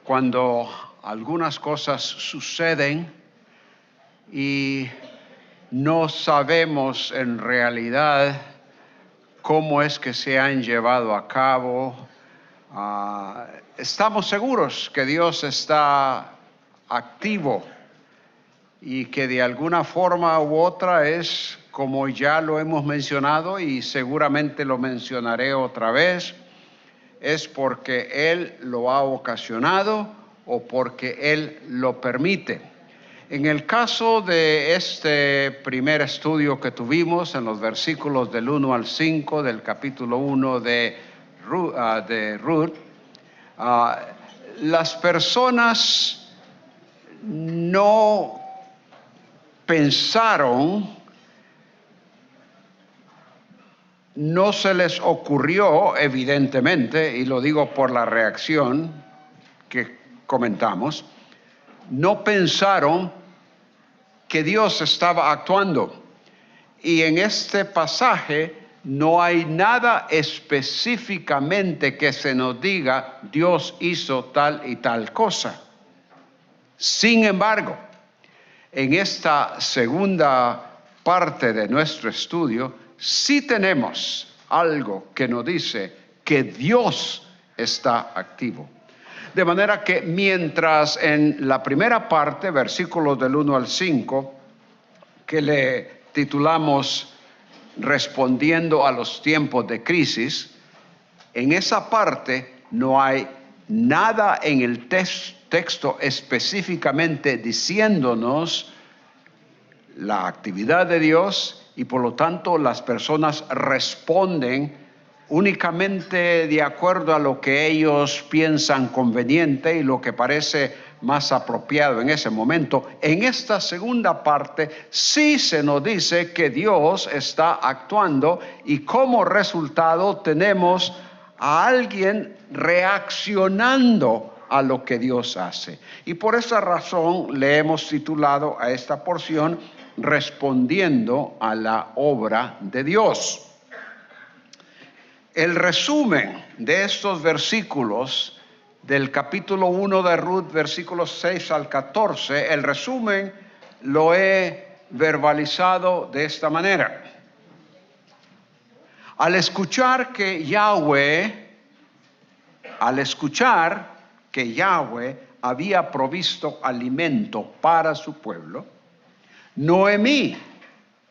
cuando algunas cosas suceden y no sabemos en realidad cómo es que se han llevado a cabo. Estamos seguros que Dios está activo y que de alguna forma u otra es, como ya lo hemos mencionado y seguramente lo mencionaré otra vez, es porque Él lo ha ocasionado o porque Él lo permite. En el caso de este primer estudio que tuvimos en los versículos del 1 al 5 del capítulo 1 de Ruth, las personas no pensaron, no se les ocurrió, evidentemente, y lo digo por la reacción que comentamos, no pensaron que Dios estaba actuando. Y en este pasaje no hay nada específicamente que se nos diga Dios hizo tal y tal cosa. Sin embargo, en esta segunda parte de nuestro estudio, sí tenemos algo que nos dice que Dios está activo. De manera que mientras en la primera parte, versículos del 1 al 5, que le titulamos Respondiendo a los tiempos de crisis, en esa parte no hay nada en el texto específicamente diciéndonos la actividad de Dios y por lo tanto las personas responden únicamente de acuerdo a lo que ellos piensan conveniente y lo que parece más apropiado en ese momento. En esta segunda parte sí se nos dice que Dios está actuando y como resultado tenemos a alguien reaccionando a lo que Dios hace. Y por esa razón le hemos titulado a esta porción Respondiendo a la obra de Dios. El resumen de estos versículos del capítulo 1 de Ruth, versículos 6 al 14, el resumen lo he verbalizado de esta manera. Al escuchar que Yahweh había provisto alimento para su pueblo, Noemí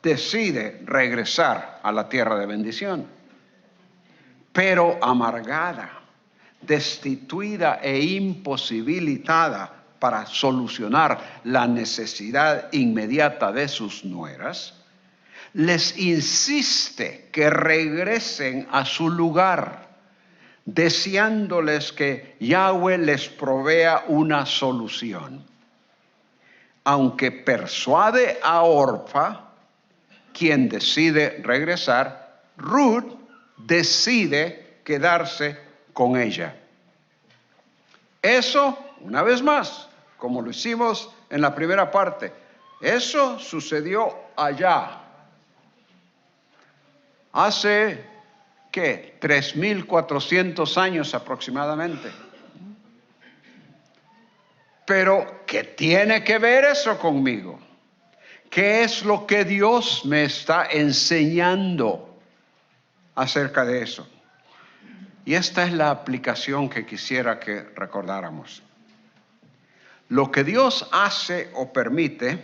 decide regresar a la tierra de bendición. Pero amargada, destituida e imposibilitada para solucionar la necesidad inmediata de sus nueras, les insiste que regresen a su lugar, deseándoles que Yahweh les provea una solución. Aunque persuade a Orfa, quien decide regresar, Ruth decide quedarse con ella. Eso, una vez más, como lo hicimos en la primera parte, eso sucedió allá. Hace, ¿qué? 3,400 años aproximadamente. Pero, ¿qué tiene que ver eso conmigo? ¿Qué es lo que Dios me está enseñando acerca de eso? Y esta es la aplicación que quisiera que recordáramos. Lo que Dios hace o permite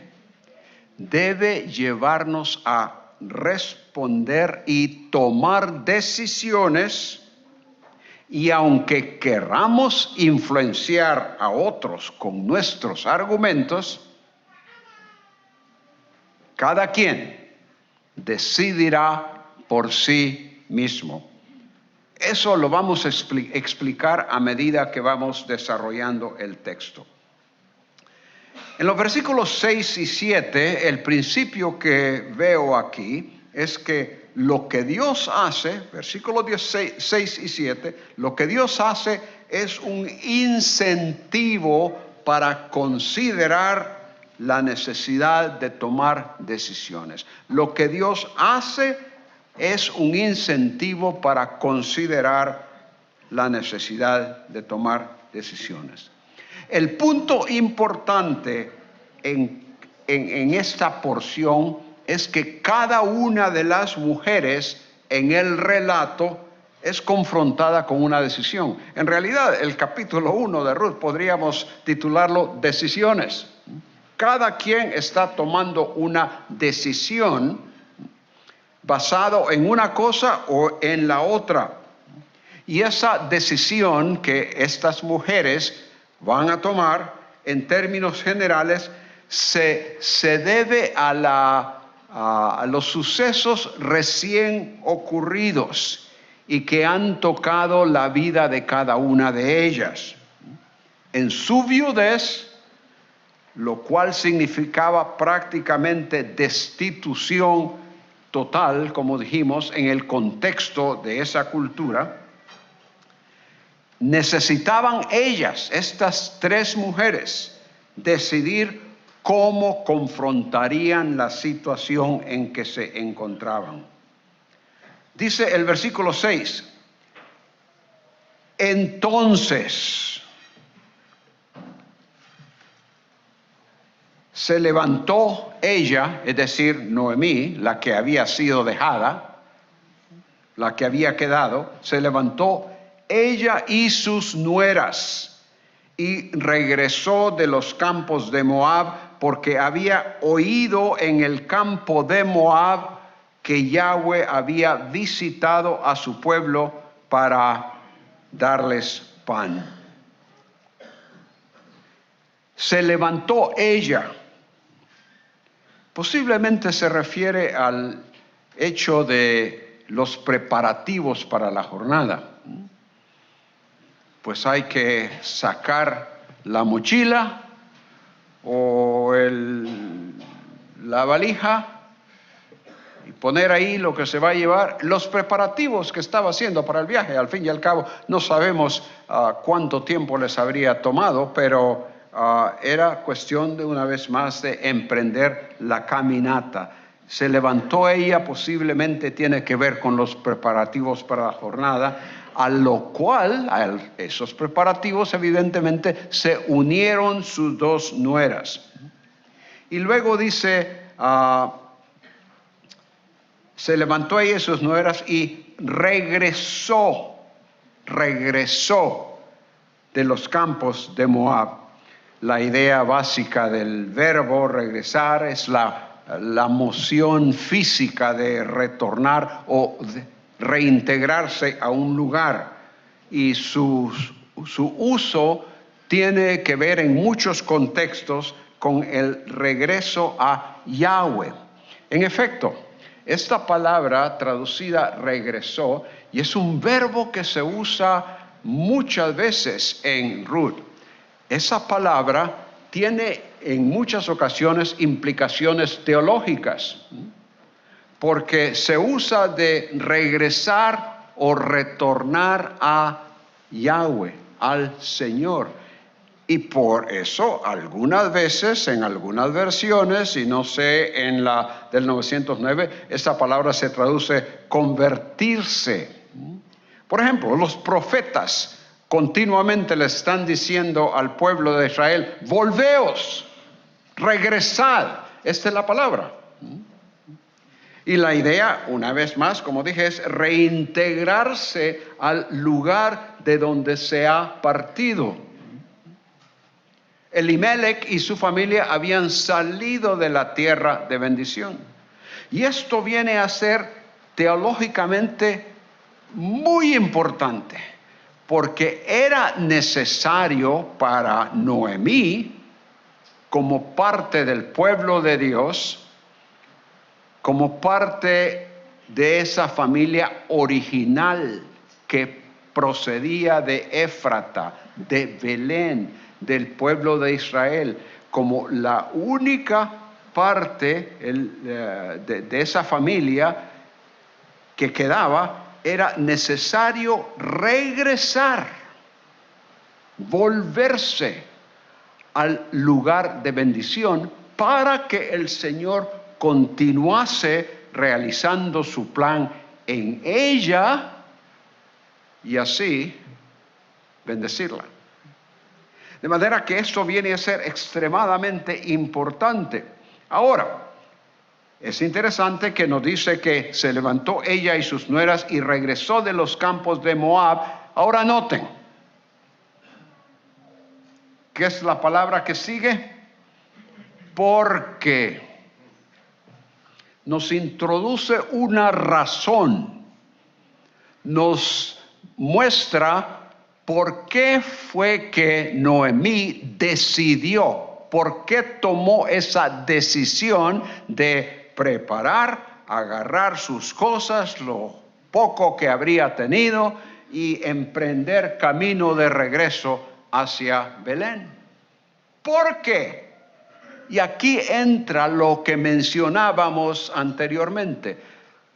debe llevarnos a responder y tomar decisiones, y aunque queramos influenciar a otros con nuestros argumentos, cada quien decidirá por sí mismo. Eso lo vamos a explicar a medida que vamos desarrollando el texto. En los versículos 6 y 7, el principio que veo aquí es que lo que Dios hace, versículos 6 y 7, lo que Dios hace es un incentivo para considerar la necesidad de tomar decisiones. Lo que Dios hace es un incentivo para considerar la necesidad de tomar decisiones. El punto importante en esta porción es que cada una de las mujeres en el relato es confrontada con una decisión. En realidad, el capítulo 1 de Ruth podríamos titularlo Decisiones. Cada quien está tomando una decisión basado en una cosa o en la otra. Y esa decisión que estas mujeres van a tomar, en términos generales, se debe a los sucesos recién ocurridos y que han tocado la vida de cada una de ellas. En su viudez, lo cual significaba prácticamente destitución total, como dijimos, en el contexto de esa cultura, necesitaban ellas, estas tres mujeres, decidir cómo confrontarían la situación en que se encontraban. Dice el versículo 6, entonces se levantó ella, es decir, Noemí, la que había sido dejada, la que había quedado, se levantó ella y sus nueras y regresó de los campos de Moab porque había oído en el campo de Moab que Yahweh había visitado a su pueblo para darles pan. Se levantó ella. Posiblemente se refiere al hecho de los preparativos para la jornada. Pues hay que sacar la mochila o la valija y poner ahí lo que se va a llevar, los preparativos que estaba haciendo para el viaje. Al fin y al cabo no sabemos cuánto tiempo les habría tomado, pero era cuestión de una vez más de emprender la caminata. Se levantó ella, posiblemente tiene que ver con los preparativos para la jornada, a lo cual, a esos preparativos evidentemente se unieron sus dos nueras. Y luego dice, se levantó ella y sus nueras y regresó de los campos de Moab. La idea básica del verbo regresar es la moción física de retornar o de reintegrarse a un lugar, y su uso tiene que ver en muchos contextos con el regreso a Yahweh. En efecto, esta palabra traducida regresó, y es un verbo que se usa muchas veces en Ruth. Esa palabra tiene en muchas ocasiones implicaciones teológicas, porque se usa de regresar o retornar a Yahweh, al Señor. Y por eso algunas veces, en algunas versiones, y no sé, en la del 909, esa palabra se traduce convertirse. Por ejemplo, los profetas continuamente le están diciendo al pueblo de Israel, volveos, regresad. Esta es la palabra. Y la idea, una vez más, como dije, es reintegrarse al lugar de donde se ha partido. Elimelech y su familia habían salido de la tierra de bendición. Y esto viene a ser teológicamente muy importante, porque era necesario para Noemí, como parte del pueblo de Dios, como parte de esa familia original que procedía de Éfrata, de Belén, del pueblo de Israel, como la única parte de esa familia que quedaba, era necesario regresar, volverse al lugar de bendición para que el Señor continuase realizando su plan en ella y así bendecirla. De manera que esto viene a ser extremadamente importante. Ahora, es interesante que nos dice que se levantó ella y sus nueras y regresó de los campos de Moab. Ahora noten, ¿qué es la palabra que sigue? Porque nos introduce una razón, nos muestra por qué fue que Noemí decidió, por qué tomó esa decisión de preparar, agarrar sus cosas, lo poco que habría tenido, y emprender camino de regreso hacia Belén. ¿Por qué? Y aquí entra lo que mencionábamos anteriormente,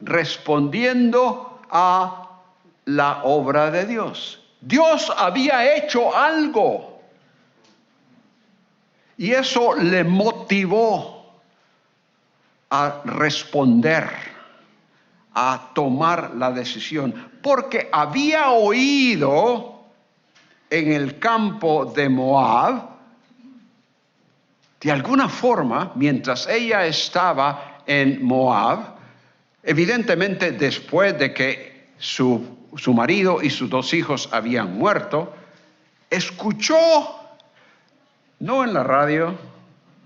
respondiendo a la obra de Dios. Dios había hecho algo y eso le motivó a responder, a tomar la decisión, porque había oído en el campo de Moab, de alguna forma, mientras ella estaba en Moab, evidentemente después de que su marido y sus 2 hijos habían muerto, escuchó, no en la radio,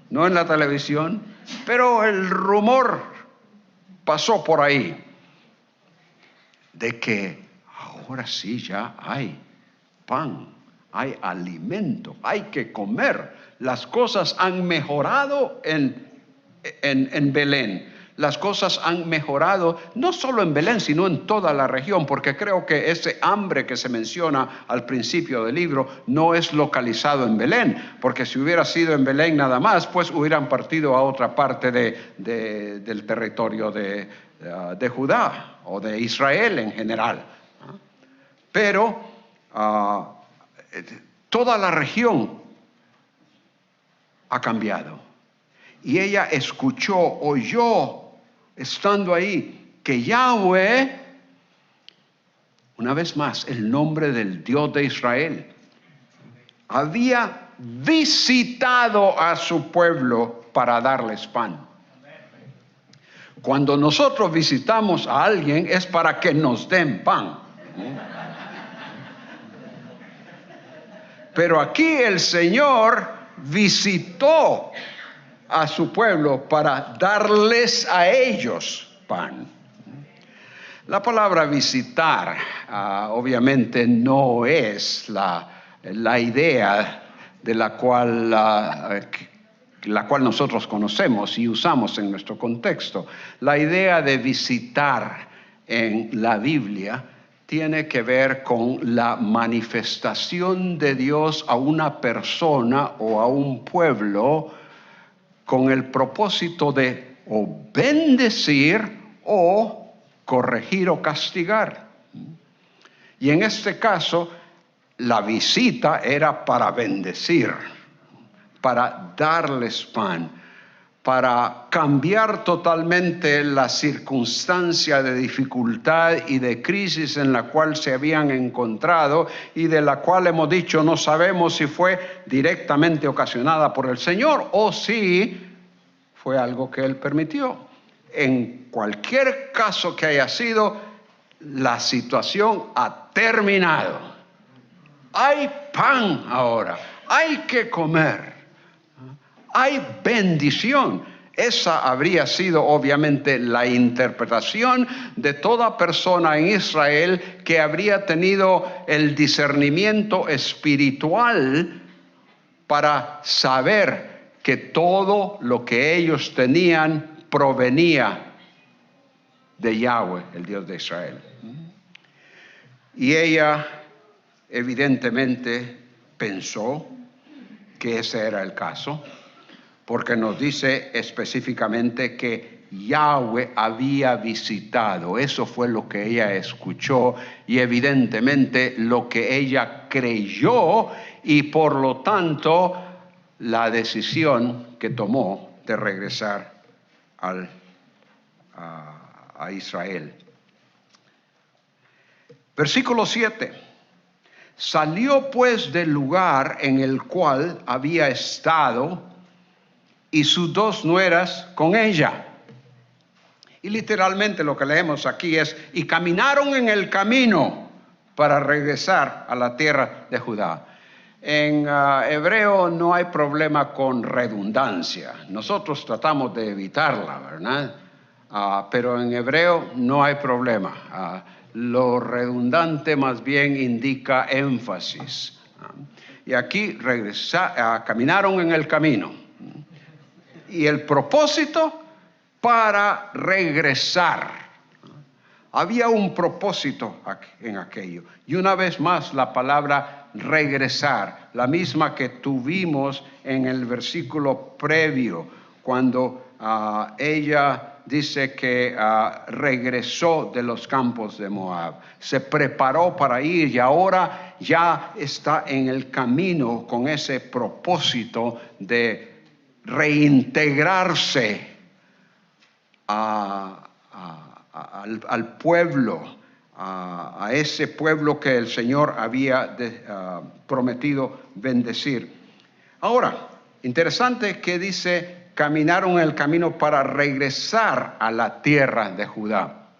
no en la televisión, pero el rumor pasó por ahí, de que ahora sí ya hay pan, hay alimento, hay que comer. Las cosas han mejorado en Belén. Las cosas han mejorado no solo en Belén, sino en toda la región, porque creo que ese hambre que se menciona al principio del libro no es localizado en Belén, porque si hubiera sido en Belén nada más, pues hubieran partido a otra parte del territorio de Judá o de Israel en general. Pero toda la región ha cambiado. Y ella escuchó, oyó, estando ahí, que Yahweh, una vez más, el nombre del Dios de Israel, había visitado a su pueblo para darles pan. Cuando nosotros visitamos a alguien es para que nos den pan. Pero aquí el Señor visitó a su pueblo para darles a ellos pan. La palabra visitar obviamente no es la idea de la cual nosotros conocemos y usamos en nuestro contexto. La idea de visitar en la Biblia tiene que ver con la manifestación de Dios a una persona o a un pueblo con el propósito de o bendecir o corregir o castigar. Y en este caso, la visita era para bendecir, para darles pan, para cambiar totalmente la circunstancia de dificultad y de crisis en la cual se habían encontrado y de la cual hemos dicho no sabemos si fue directamente ocasionada por el Señor o si fue algo que Él permitió. En cualquier caso que haya sido, la situación ha terminado. Hay pan ahora, hay que comer. Hay bendición. Esa habría sido obviamente la interpretación de toda persona en Israel que habría tenido el discernimiento espiritual para saber que todo lo que ellos tenían provenía de Yahweh, el Dios de Israel. Y ella evidentemente pensó que ese era el caso, porque nos dice específicamente que Yahweh había visitado. Eso fue lo que ella escuchó y evidentemente lo que ella creyó y por lo tanto la decisión que tomó de regresar a Israel. Versículo 7. Salió pues del lugar en el cual había estado y sus 2 nueras con ella. Y literalmente lo que leemos aquí es, y caminaron en el camino para regresar a la tierra de Judá. En hebreo no hay problema con redundancia. Nosotros tratamos de evitarla, ¿verdad? Pero en hebreo no hay problema. Lo redundante más bien indica énfasis. Y aquí caminaron en el camino. Y el propósito para regresar. Había un propósito en aquello. Y una vez más la palabra regresar, la misma que tuvimos en el versículo previo, cuando ella dice que regresó de los campos de Moab. Se preparó para ir y ahora ya está en el camino con ese propósito de reintegrarse al pueblo, a ese pueblo que el Señor había prometido bendecir. Ahora, interesante que dice, caminaron el camino para regresar a la tierra de Judá.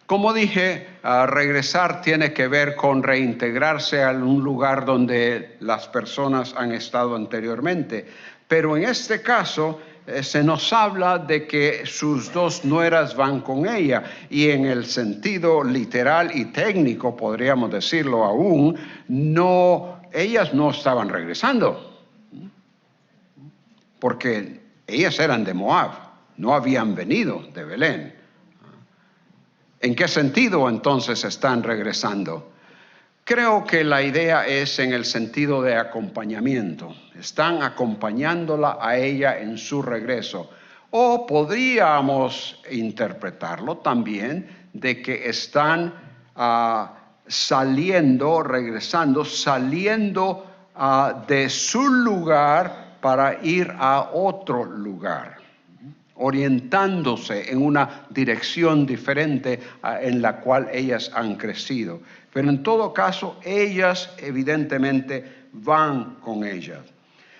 Como dije, regresar tiene que ver con reintegrarse a un lugar donde las personas han estado anteriormente. Pero en este caso se nos habla de que sus 2 nueras van con ella, y en el sentido literal y técnico, podríamos decirlo aún, ellas no estaban regresando, porque ellas eran de Moab, no habían venido de Belén. ¿En qué sentido entonces están regresando? Creo que la idea es en el sentido de acompañamiento. Están acompañándola a ella en su regreso. O podríamos interpretarlo también de que están regresando, saliendo de su lugar para ir a otro lugar, orientándose en una dirección diferente en la cual ellas han crecido. Pero en todo caso, ellas evidentemente van con ellas.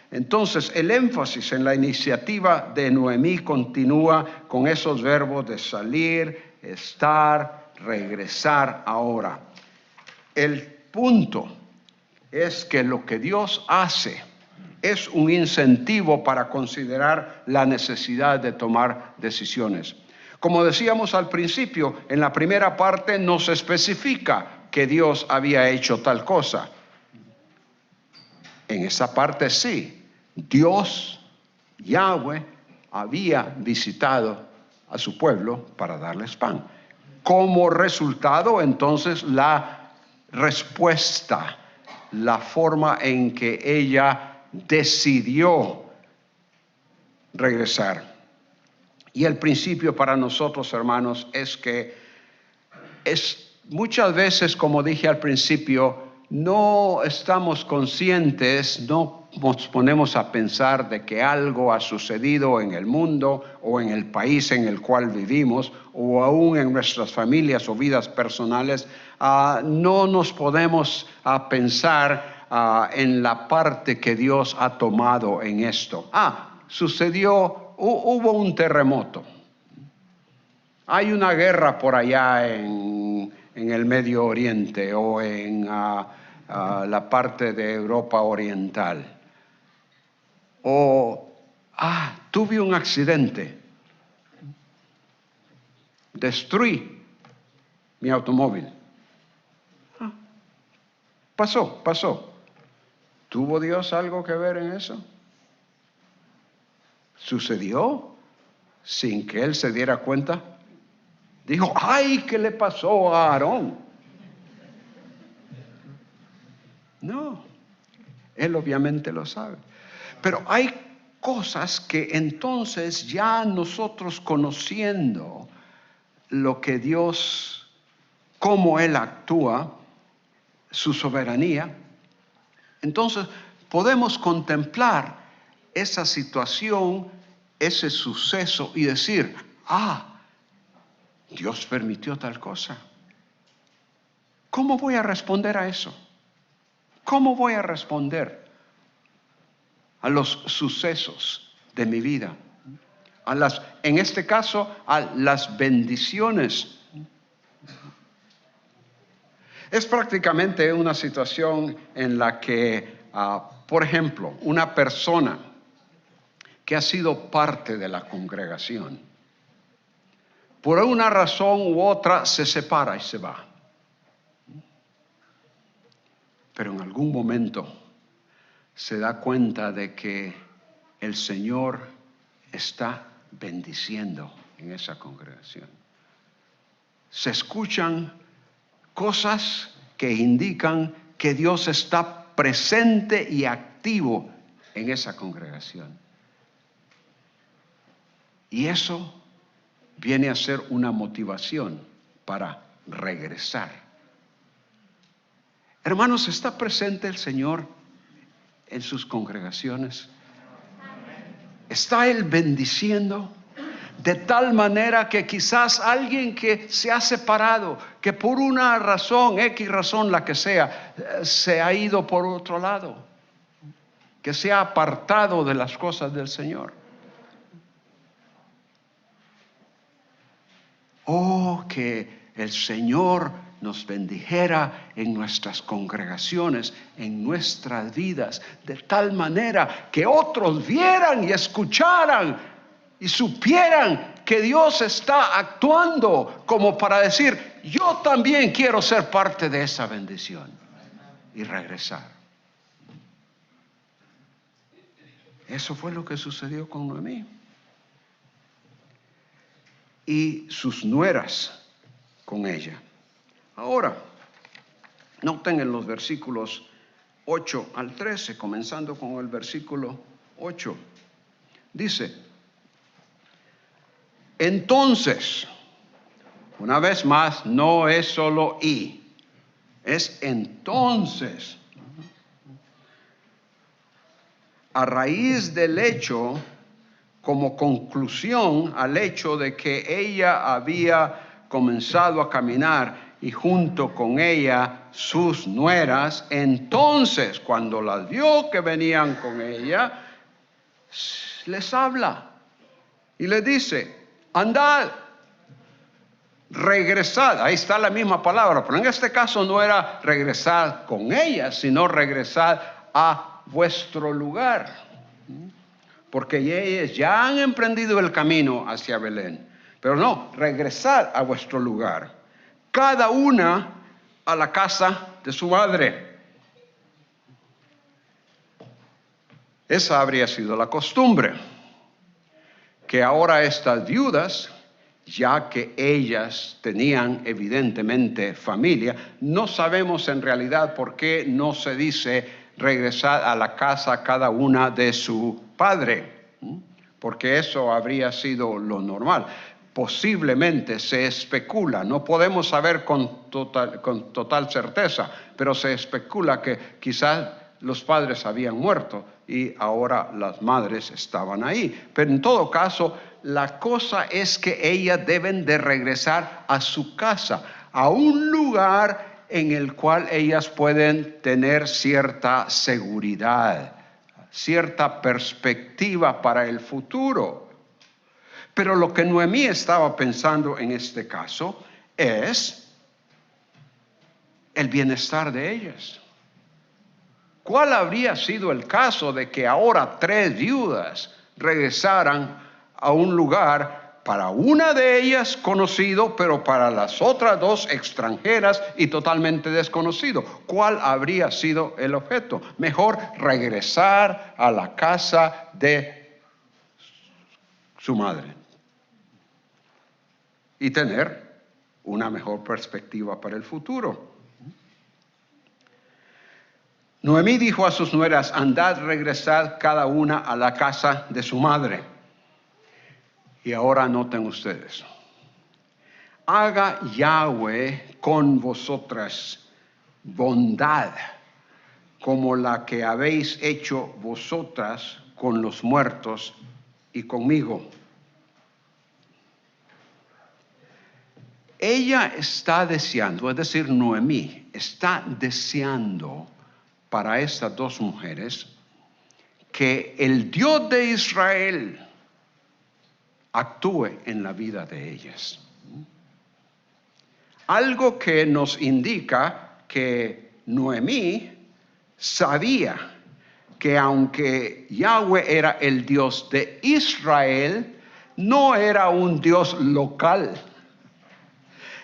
Entonces, el énfasis en la iniciativa de Noemí continúa con esos verbos de salir, estar, regresar ahora. El punto es que lo que Dios hace es un incentivo para considerar la necesidad de tomar decisiones. Como decíamos al principio, en la primera parte nos especifica que Dios había hecho tal cosa. En esa parte sí, Dios, Yahweh, había visitado a su pueblo para darles pan. Como resultado, entonces, la respuesta, la forma en que ella decidió regresar. Y el principio para nosotros, hermanos, es que muchas veces, como dije al principio, no estamos conscientes, no nos ponemos a pensar de que algo ha sucedido en el mundo o en el país en el cual vivimos o aún en nuestras familias o vidas personales. No nos podemos pensar en la parte que Dios ha tomado en esto. Hubo un terremoto. Hay una guerra por allá en el Medio Oriente o en la parte de Europa Oriental. O, tuve un accidente. Destruí mi automóvil. Pasó. ¿Tuvo Dios algo que ver en eso? ¿Sucedió sin que él se diera cuenta? Dijo, ¿qué le pasó a Aarón? No, él obviamente lo sabe. Pero hay cosas que entonces ya nosotros, conociendo lo que Dios, cómo Él actúa, su soberanía, entonces podemos contemplar esa situación, ese suceso y decir, Dios permitió tal cosa. ¿Cómo voy a responder a eso? ¿Cómo voy a responder a los sucesos de mi vida? En este caso, a las bendiciones. Es prácticamente una situación en la que, por ejemplo, una persona que ha sido parte de la congregación, por una razón u otra se separa y se va. Pero en algún momento se da cuenta de que el Señor está bendiciendo en esa congregación. Se escuchan cosas que indican que Dios está presente y activo en esa congregación. Y eso viene a ser una motivación para regresar. Hermanos, ¿está presente el Señor en sus congregaciones? ¿Está Él bendiciendo? De tal manera que quizás alguien que se ha separado, que por una razón, X razón la que sea, se ha ido por otro lado, que se ha apartado de las cosas del Señor. Oh, que el Señor nos bendijera en nuestras congregaciones, en nuestras vidas, de tal manera que otros vieran y escucharan y supieran que Dios está actuando como para decir, yo también quiero ser parte de esa bendición y regresar. Eso fue lo que sucedió con Noemí. Y sus nueras con ella. Ahora, noten en los versículos 8 al 13, comenzando con el versículo 8, dice, entonces, una vez más, no es solo y, es entonces. A raíz del hecho, como conclusión al hecho de que ella había comenzado a caminar y junto con ella sus nueras, entonces cuando las vio que venían con ella, les habla y les dice, andad, regresad. Ahí está la misma palabra, pero en este caso no era regresad con ella, sino regresad a vuestro lugar. Porque ellos ya han emprendido el camino hacia Belén. Pero no, regresad a vuestro lugar. Cada una a la casa de su madre. Esa habría sido la costumbre. Que ahora estas viudas, ya que ellas tenían evidentemente familia, no sabemos en realidad por qué no se dice regresar a la casa cada una de su padre, porque eso habría sido lo normal. Posiblemente se especula, no podemos saber con total certeza, pero se especula que quizás los padres habían muerto y ahora las madres estaban ahí. Pero en todo caso, la cosa es que ellas deben de regresar a su casa, a un lugar en el cual ellas pueden tener cierta seguridad, cierta perspectiva para el futuro. Pero lo que Noemí estaba pensando en este caso es el bienestar de ellas. ¿Cuál habría sido el caso de que ahora 3 viudas regresaran a un lugar para una de ellas conocido, pero para las otras 2 extranjeras y totalmente desconocido? ¿Cuál habría sido el objeto? Mejor regresar a la casa de su madre y tener una mejor perspectiva para el futuro. Noemí dijo a sus nueras, andad, regresad cada una a la casa de su madre. Y ahora noten ustedes, haga Yahweh con vosotras bondad, como la que habéis hecho vosotras con los muertos y conmigo. ella está deseando, es decir, Noemí, está deseando para estas dos mujeres que el Dios de Israel actúe en la vida de ellas. Algo que nos indica que Noemí sabía que aunque Yahweh era el Dios de Israel, no era un Dios local.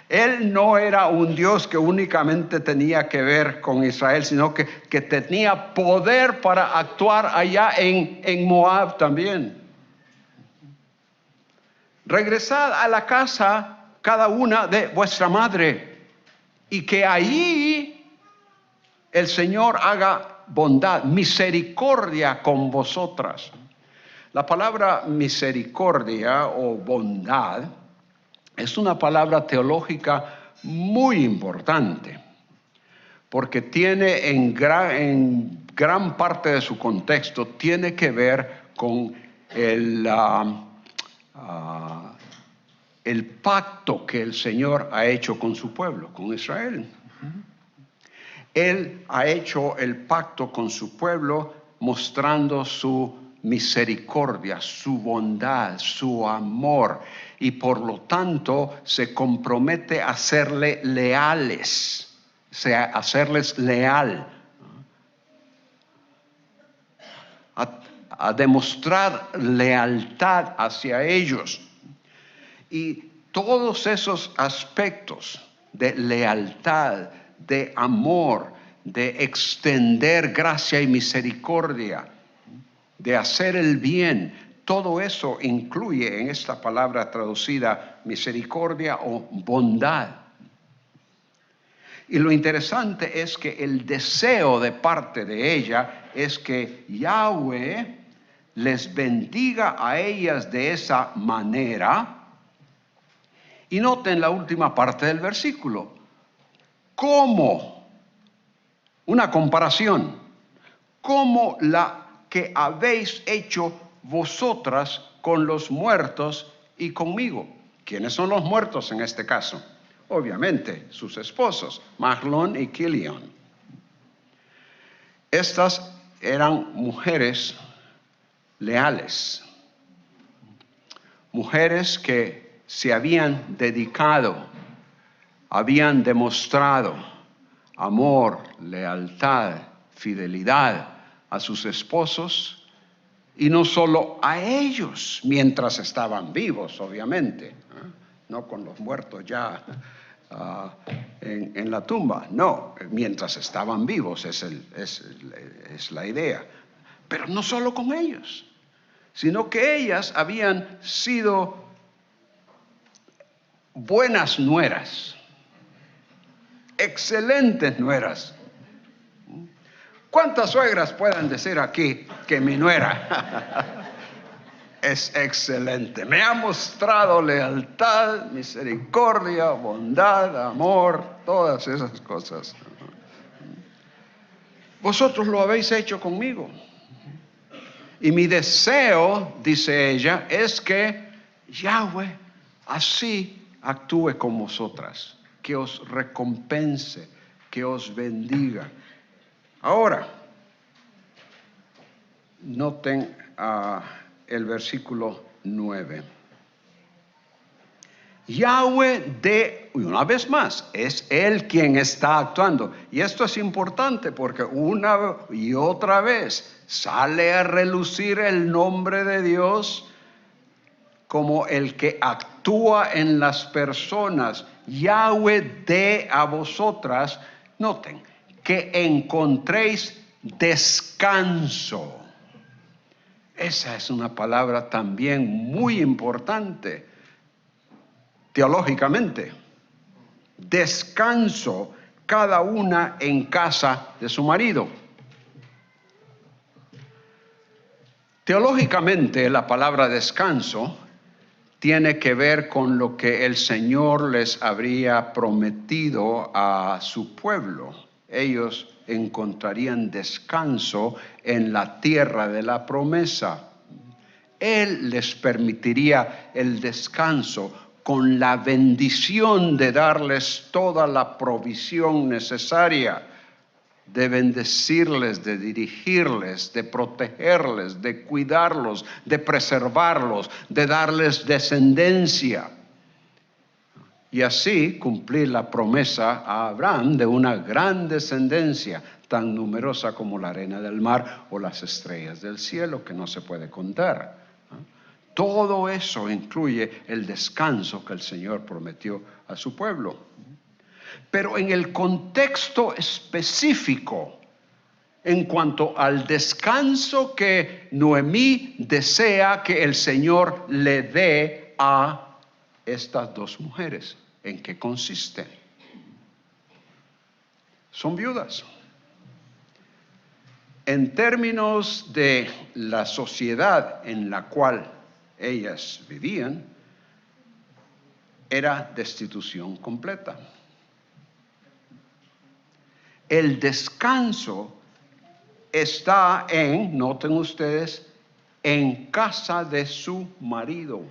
Él no era un Dios que únicamente tenía que ver con Israel, sino que tenía poder para actuar allá en Moab también. Regresad a la casa cada una de vuestra madre, y que allí el Señor haga bondad, misericordia con vosotras. La palabra misericordia o bondad es una palabra teológica muy importante, porque tiene en gran parte de su contexto, tiene que ver con el pacto que el Señor ha hecho con su pueblo, con Israel. Él ha hecho el pacto con su pueblo mostrando su misericordia, su bondad, su amor, y por lo tanto se compromete a serle leales, o sea, a serles leal, a demostrar lealtad hacia ellos. Y todos esos aspectos de lealtad, de amor, de extender gracia y misericordia, de hacer el bien, todo eso incluye en esta palabra traducida misericordia o bondad. Y lo interesante es que el deseo de parte de ella es que Yahweh les bendiga a ellas de esa manera. Y noten la última parte del versículo. ¿Cómo? Una comparación. Como la que habéis hecho vosotras con los muertos y conmigo. ¿Quiénes son los muertos en este caso? Obviamente, sus esposos, Mahlón y Kilión. Estas eran mujeres leales. Mujeres que se habían dedicado, habían demostrado amor, lealtad, fidelidad a sus esposos, y no solo a ellos mientras estaban vivos, obviamente, no con los muertos ya en la tumba, no, mientras estaban vivos es la idea, pero no solo con ellos, sino que ellas habían sido buenas nueras, excelentes nueras. ¿Cuántas suegras pueden decir aquí que mi nuera es excelente? Me ha mostrado lealtad, misericordia, bondad, amor, todas esas cosas. Vosotros lo habéis hecho conmigo. Y mi deseo, dice ella, es que Yahweh así actúe con vosotras, que os recompense, que os bendiga. Ahora, noten el versículo 9. Yahweh una vez más, es Él quien está actuando. Y esto es importante porque una y otra vez sale a relucir el nombre de Dios como el que actúa en las personas. Yahweh dé a vosotras, noten, que encontréis descanso. Esa es una palabra también muy importante teológicamente. Descanso, cada una en casa de su marido. Teológicamente, la palabra descanso tiene que ver con lo que el Señor les habría prometido a su pueblo. Ellos encontrarían descanso en la tierra de la promesa. Él les permitiría el descanso con la bendición de darles toda la provisión necesaria, de bendecirles, de dirigirles, de protegerles, de cuidarlos, de preservarlos, de darles descendencia. Y así cumplir la promesa a Abraham de una gran descendencia, tan numerosa como la arena del mar o las estrellas del cielo, que no se puede contar. Todo eso incluye el descanso que el Señor prometió a su pueblo. Pero en el contexto específico, en cuanto al descanso que Noemí desea que el Señor le dé a estas dos mujeres, ¿en qué consiste? Son viudas. En términos de la sociedad en la cual ellas vivían, era destitución completa. El descanso está noten ustedes, en casa de su marido.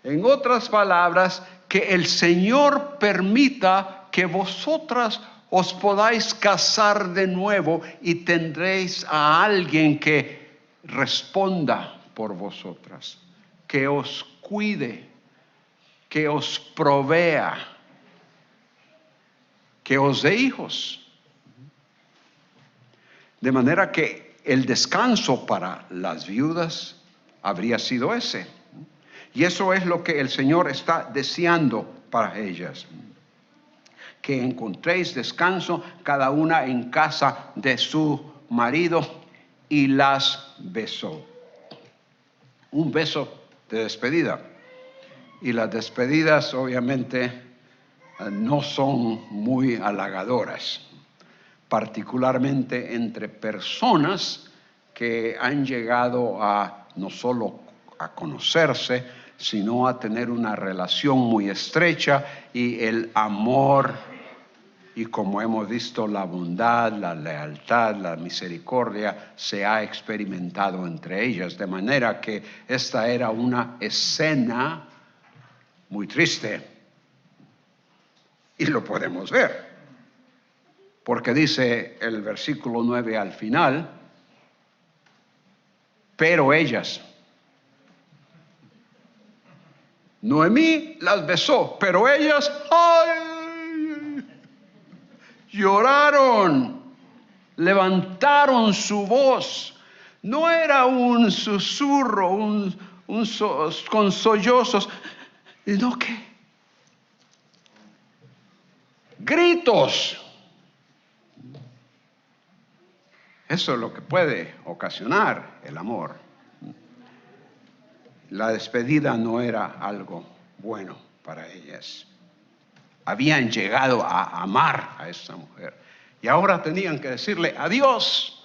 En otras palabras, que el Señor permita que vosotras os podáis casar de nuevo y tendréis a alguien que responda por vosotras, que os cuide, que os provea, que os dé hijos. De manera que el descanso para las viudas habría sido ese. Y eso es lo que el Señor está deseando para ellas. Que encontréis descanso cada una en casa de su marido, y las besó. Un beso de despedida. Y las despedidas obviamente no son muy halagadoras, particularmente entre personas que han llegado a no solo a conocerse, sino a tener una relación muy estrecha, y el amor, y como hemos visto, la bondad, la lealtad, la misericordia se ha experimentado entre ellas, de manera que esta era una escena muy triste, y lo podemos ver, porque dice el versículo 9 al final, pero ellas. Noemí las besó, pero ellas lloraron, levantaron su voz. No era un susurro, con sollozos, sino que gritos. Eso es lo que puede ocasionar el amor. La despedida no era algo bueno para ellas. Habían llegado a amar a esa mujer y ahora tenían que decirle adiós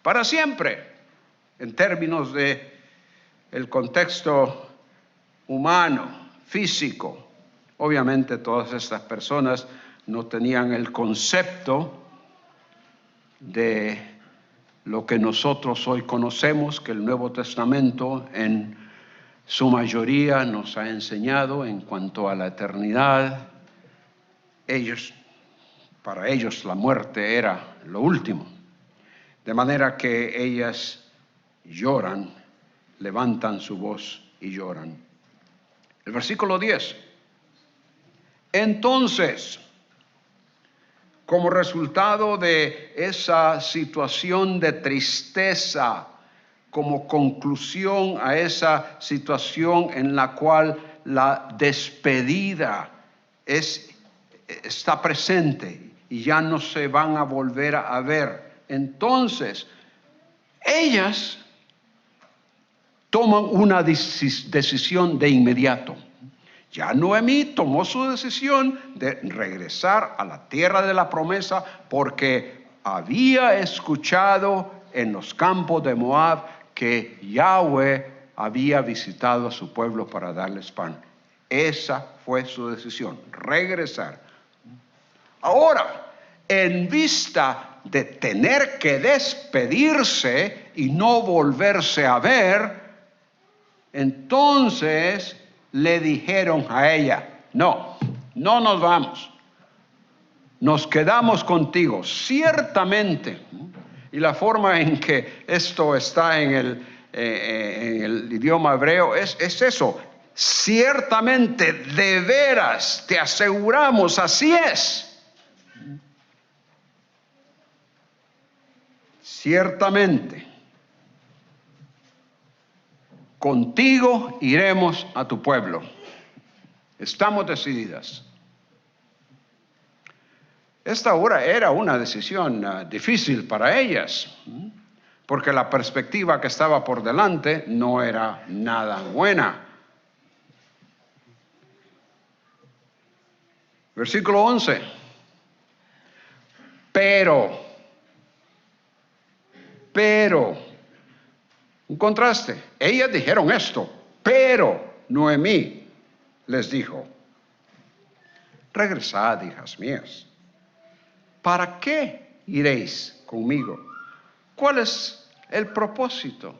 para siempre. En términos de el contexto humano, físico, obviamente todas estas personas no tenían el concepto de lo que nosotros hoy conocemos, que el Nuevo Testamento en su mayoría nos ha enseñado en cuanto a la eternidad. Para ellos la muerte era lo último. De manera que ellas lloran, levantan su voz y lloran. El versículo 10. Entonces, como resultado de esa situación de tristeza, como conclusión a esa situación en la cual la despedida está presente y ya no se van a volver a ver, entonces ellas toman una decisión de inmediato. Ya Noemí tomó su decisión de regresar a la tierra de la promesa, porque había escuchado en los campos de Moab que Yahweh había visitado a su pueblo para darles pan. Esa fue su decisión, regresar. Ahora, en vista de tener que despedirse y no volverse a ver, Entonces le dijeron a ella, no nos vamos, nos quedamos contigo, ciertamente. Y la forma en que esto está en el idioma hebreo es eso, ciertamente, de veras, te aseguramos, así es. Ciertamente, contigo iremos a tu pueblo. Estamos decididas. Esta ahora era una decisión difícil para ellas, porque la perspectiva que estaba por delante no era nada buena. Versículo 11. Pero, un contraste. Ellas dijeron esto, pero Noemí les dijo, regresad, hijas mías. ¿Para qué iréis conmigo? ¿Cuál es el propósito?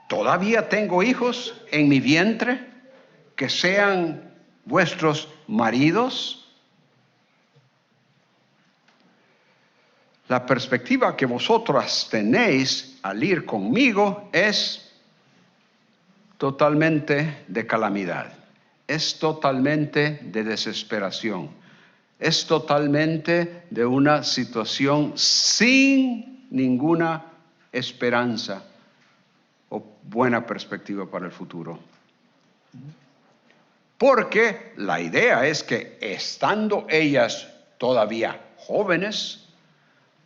¿Todavía tengo hijos en mi vientre que sean vuestros maridos? La perspectiva que vosotras tenéis al ir conmigo es totalmente de calamidad, es totalmente de desesperación, es totalmente de una situación sin ninguna esperanza o buena perspectiva para el futuro. Porque la idea es que estando ellas todavía jóvenes,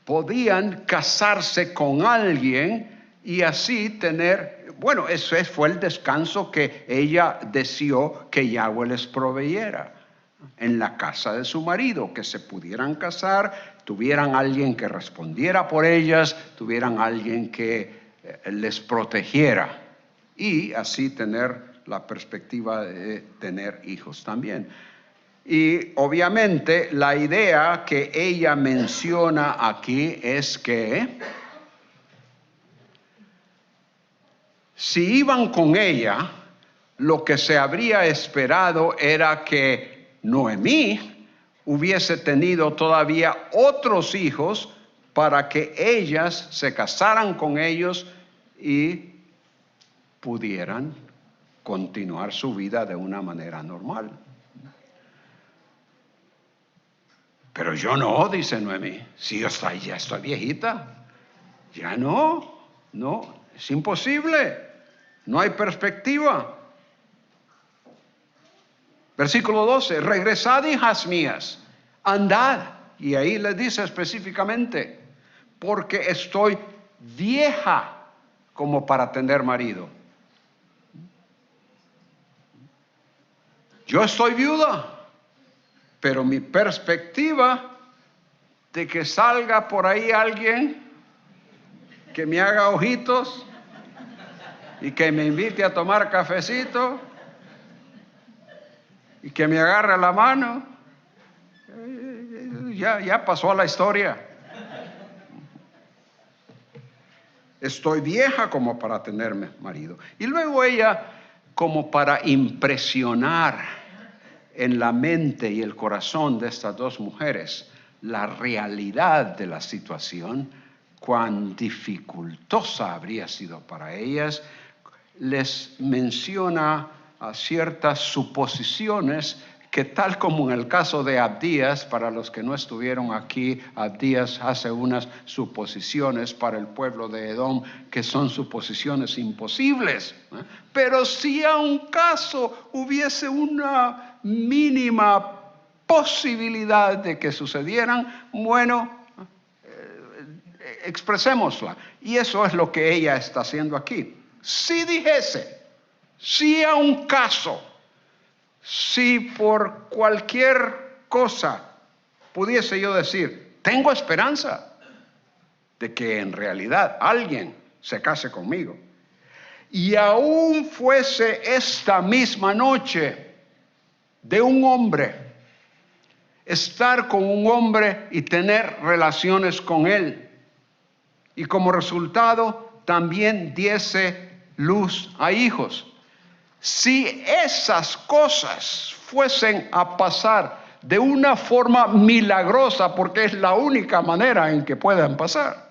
podían casarse con alguien y así tener, bueno, ese fue el descanso que ella deseó que Yahweh les proveyera en la casa de su marido, que se pudieran casar, tuvieran alguien que respondiera por ellas, tuvieran alguien que les protegiera y así tener la perspectiva de tener hijos también. Y obviamente la idea que ella menciona aquí es que si iban con ella, lo que se habría esperado era que Noemí hubiese tenido todavía otros hijos para que ellas se casaran con ellos y pudieran continuar su vida de una manera normal. Pero yo no, dice Noemí, si yo ya estoy viejita, ya no, es imposible, no hay perspectiva. Versículo 12, regresad, hijas mías, andad, y ahí le dice específicamente, porque estoy vieja como para tener marido. Yo estoy viuda. Pero mi perspectiva de que salga por ahí alguien que me haga ojitos y que me invite a tomar cafecito y que me agarre la mano, ya pasó a la historia. Estoy vieja como para tenerme marido. Y luego ella, como para impresionar en la mente y el corazón de estas dos mujeres la realidad de la situación, cuán dificultosa habría sido para ellas, les menciona a ciertas suposiciones que, tal como en el caso de Abdías, para los que no estuvieron aquí, Abdías hace unas suposiciones para el pueblo de Edom que son suposiciones imposibles. Pero si a un caso hubiese una mínima posibilidad de que sucedieran, bueno, expresémosla. Y eso es lo que ella está haciendo aquí. Si dijese, si a un caso, si por cualquier cosa pudiese yo decir, tengo esperanza de que en realidad alguien se case conmigo, y aún fuese esta misma noche de un hombre, estar con un hombre y tener relaciones con él, y como resultado también diese luz a hijos. Si esas cosas fuesen a pasar de una forma milagrosa, porque es la única manera en que puedan pasar,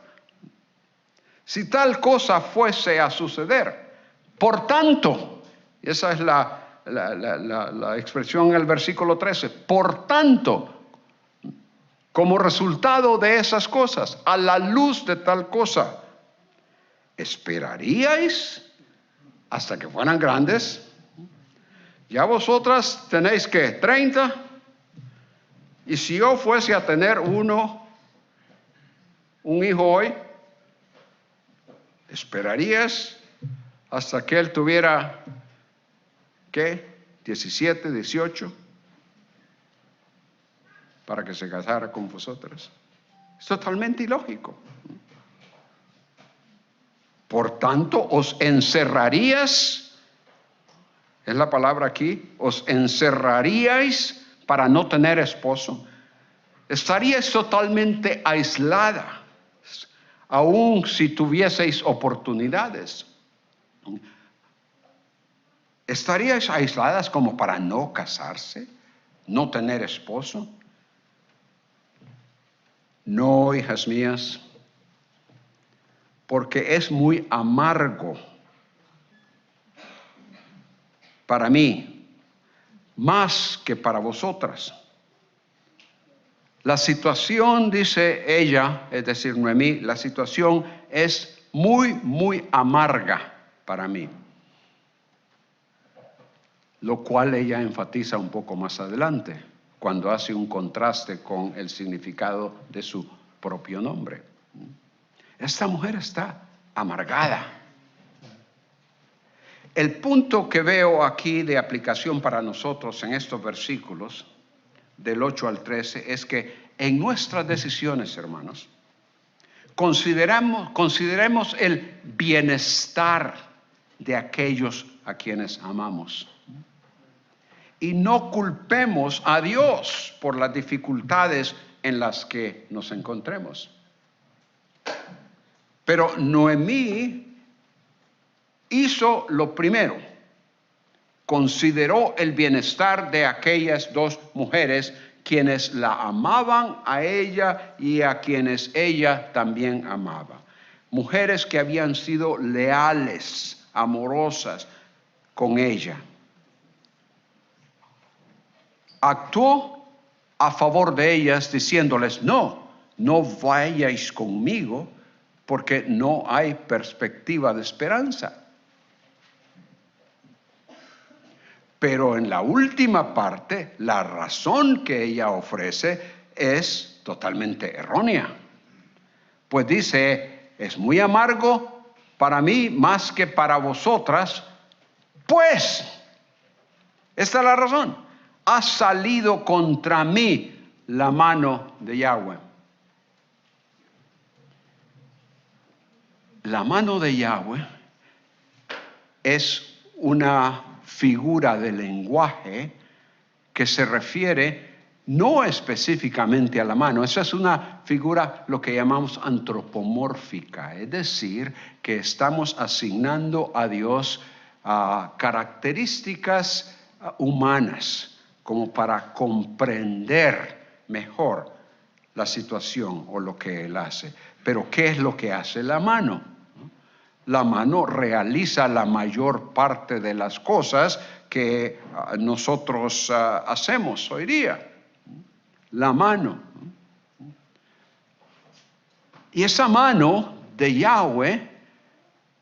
si tal cosa fuese a suceder, por tanto, esa es la expresión en el versículo 13, por tanto, como resultado de esas cosas, a la luz de tal cosa, ¿esperaríais hasta que fueran grandes? Ya vosotras tenéis que 30, y si yo fuese a tener un hijo hoy, ¿esperarías hasta que él tuviera, qué, 17, 18, para que se casara con vosotras? Es totalmente ilógico. Por tanto, os encerraríais, es la palabra aquí, os encerraríais para no tener esposo. Estaríais totalmente aislada, aun si tuvieseis oportunidades. ¿Estaríais aisladas como para no casarse, no tener esposo? No, hijas mías, porque es muy amargo para mí, más que para vosotras. La situación, dice ella, es decir, Noemí, la situación es muy, muy amarga para mí. Lo cual ella enfatiza un poco más adelante, cuando hace un contraste con el significado de su propio nombre. Esta mujer está amargada. El punto que veo aquí de aplicación para nosotros en estos versículos, del 8 al 13, es que en nuestras decisiones, hermanos, consideremos el bienestar de aquellos a quienes amamos. Y no culpemos a Dios por las dificultades en las que nos encontremos. Pero Noemí hizo lo primero. Consideró el bienestar de aquellas dos mujeres quienes la amaban a ella y a quienes ella también amaba. Mujeres que habían sido leales, amorosas con ella. Actuó a favor de ellas diciéndoles, no vayáis conmigo porque no hay perspectiva de esperanza. Pero en la última parte, la razón que ella ofrece es totalmente errónea. Pues dice, es muy amargo para mí más que para vosotras, pues, esta es la razón, ha salido contra mí la mano de Yahweh. La mano de Yahweh es una figura de lenguaje que se refiere no específicamente a la mano. Esa es una figura lo que llamamos antropomórfica, es decir, que estamos asignando a Dios características humanas como para comprender mejor la situación o lo que Él hace. Pero ¿qué es lo que hace la mano? La mano realiza la mayor parte de las cosas que nosotros hacemos hoy día. La mano. Y esa mano de Yahweh